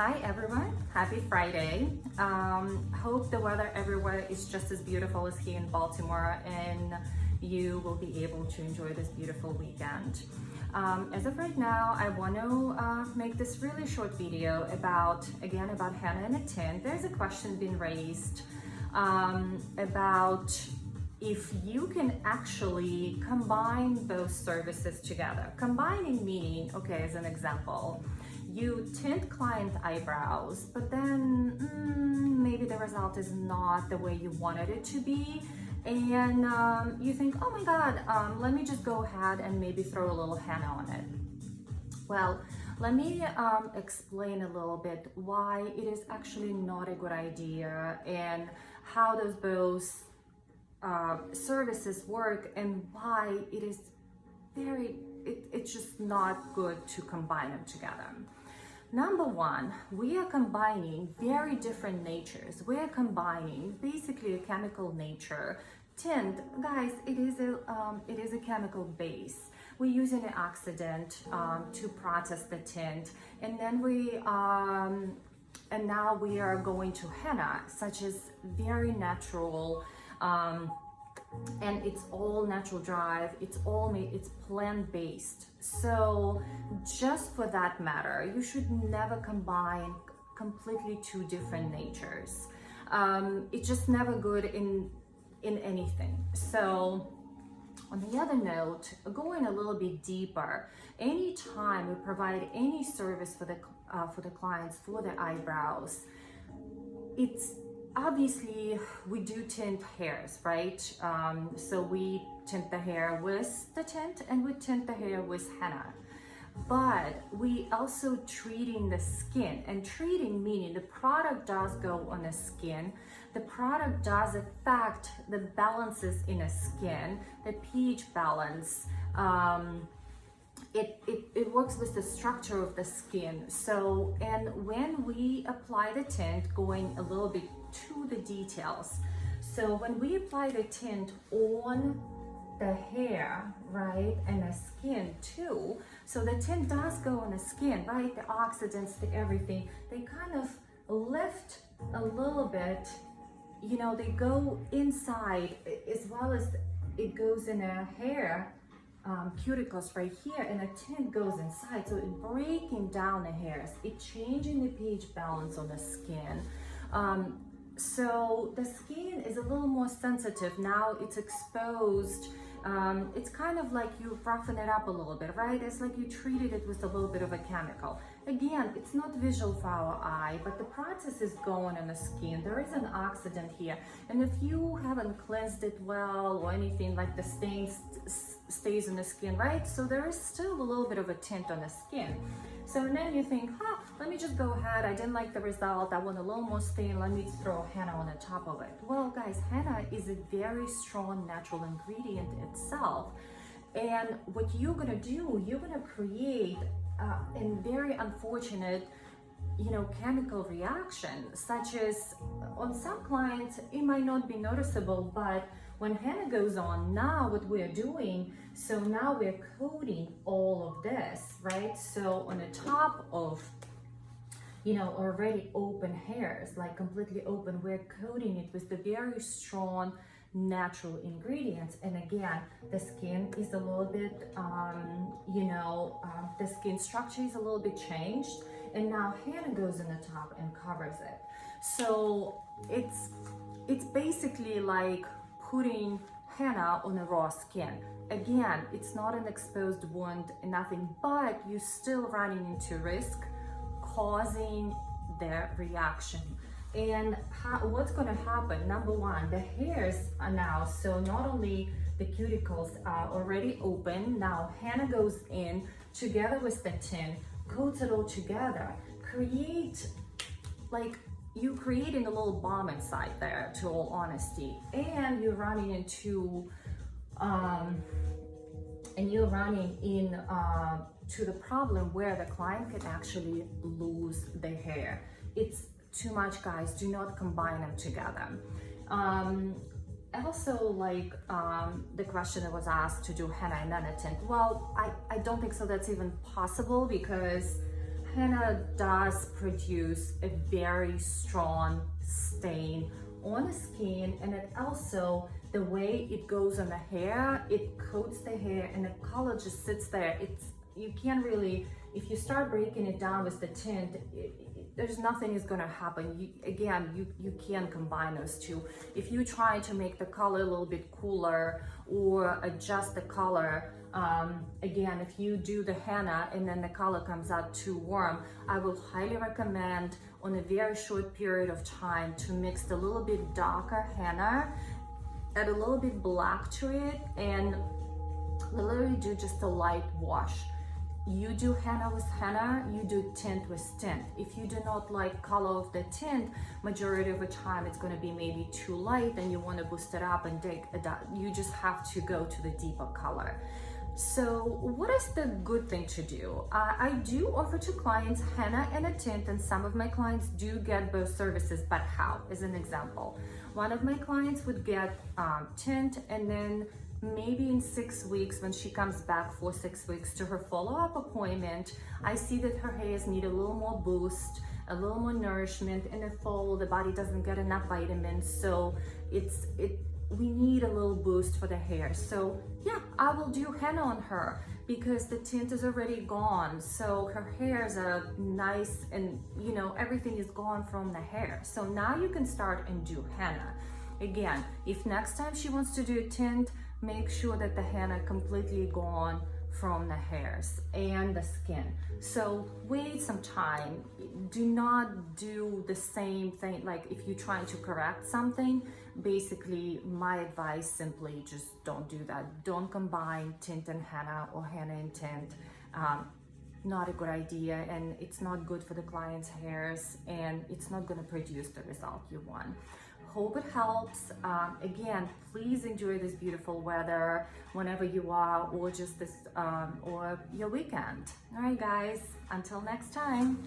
Hi everyone, happy Friday. Hope the weather everywhere is just as beautiful as here in Baltimore and you will be able to enjoy this beautiful weekend. As of right now, I want to make this really short video about Henna and a tint. There's a question being raised about if you can actually combine both services together. Combining meaning, okay, as an example, you tint client eyebrows, but then maybe the result is not the way you wanted it to be. And you think, oh my God, let me just go ahead and maybe throw a little henna on it. Well, let me explain a little bit why it is actually not a good idea and how those both services work and why it is it's just not good to combine them together. Number one, we are combining very different natures. We are combining basically a chemical nature. Tint, guys, it is a chemical base. We're using an oxidant to process the tint, and then now we are going to henna, such as very natural. And it's all natural drive, it's plant-based. So just for that matter, you should never combine completely two different natures. It's just never good in anything. So on the other note, going a little bit deeper, anytime we provide any service for the clients for the eyebrows, it's obviously we do tint hairs, right? So we tint the hair with the tint and we tint the hair with henna. But we also treating the skin, and treating meaning the product does go on the skin. The product does affect the balances in the skin, the pH balance. It works with the structure of the skin. So, and when we apply the tint, going a little bit to the details. So when we apply the tint on the hair, right, and the skin too, so the tint does go on the skin, right, the oxidants, the everything, they kind of lift a little bit, you know, they go inside as well as it goes in the hair, cuticles right here, and the tint goes inside, so it breaking down the hairs, it changing the pH balance on the skin. So the skin is a little more sensitive now, it's exposed. It's kind of like you roughen it up a little bit, right? It's like you treated it with a little bit of a chemical. Again, it's not visual for our eye, but the process is going on the skin. There is an oxidant here, and if you haven't cleansed it well or anything, like the stain stays in the skin, right? So there is still a little bit of a tint on the skin. So then you think, let me just go ahead, I didn't like the result, I want a little more stain, let me throw henna on the top of it. Well guys, henna is a very strong natural ingredient itself. And what you're gonna do, you're gonna create a very unfortunate, chemical reaction, such as on some clients, it might not be noticeable, but when henna goes on, now what we're doing, so now we're coating all of this, right? So on the top of, already open hairs, like completely open, we're coating it with the very strong natural ingredients. And again, the skin is a little bit, the skin structure is a little bit changed, and now henna goes in the top and covers it. So it's basically like putting henna on a raw skin. Again, it's not an exposed wound, nothing, but you're still running into risk causing the reaction. And what's going to happen? Number one, the hairs are now, so not only the cuticles are already open, now henna goes in together with the tint, coats it all together, you're creating a little bomb inside there, to all honesty, and you're running into to the problem where the client can actually lose their hair. It's too much, guys. Do not combine them together. Also, the question that was asked to do henna and then a tint. Well, I don't think so that's even possible, because henna does produce a very strong stain on the skin, and it also, the way it goes on the hair, it coats the hair and the color just sits there. You can't really, if you start breaking it down with the tint, there's nothing is gonna happen. You can't combine those two. If you try to make the color a little bit cooler or adjust the color, again, if you do the henna and then the color comes out too warm, I will highly recommend on a very short period of time to mix a little bit darker henna, add a little bit black to it, and literally do just a light wash. You do henna with henna, you do tint with tint. If you do not like color of the tint, majority of the time it's going to be maybe too light and you want to boost it up and you just have to go to the deeper color. So what is the good thing to do? I do offer to clients henna and a tint, and some of my clients do get both services, but how? As an example, one of my clients would get tint, and then maybe in 6 weeks, when she comes back for 6 weeks to her follow-up appointment, I see that her hairs need a little more boost, a little more nourishment. In the fall, the body doesn't get enough vitamins, so we need a little boost for the hair. So yeah, I will do henna on her because the tint is already gone, so her hairs are nice, and everything is gone from the hair. So now you can start and do henna. Again, if next time she wants to do a tint, make sure that the henna completely gone from the hairs and the skin. So wait some time. Do not do the same thing. Like if you're trying to correct something, basically my advice, simply just don't do that. Don't combine tint and henna or henna and tint. Not a good idea, and it's not good for the client's hairs, and it's not going to produce the result you want. Hope it helps. Again, please enjoy this beautiful weather whenever you are, or just this or your weekend. All right guys, until next time.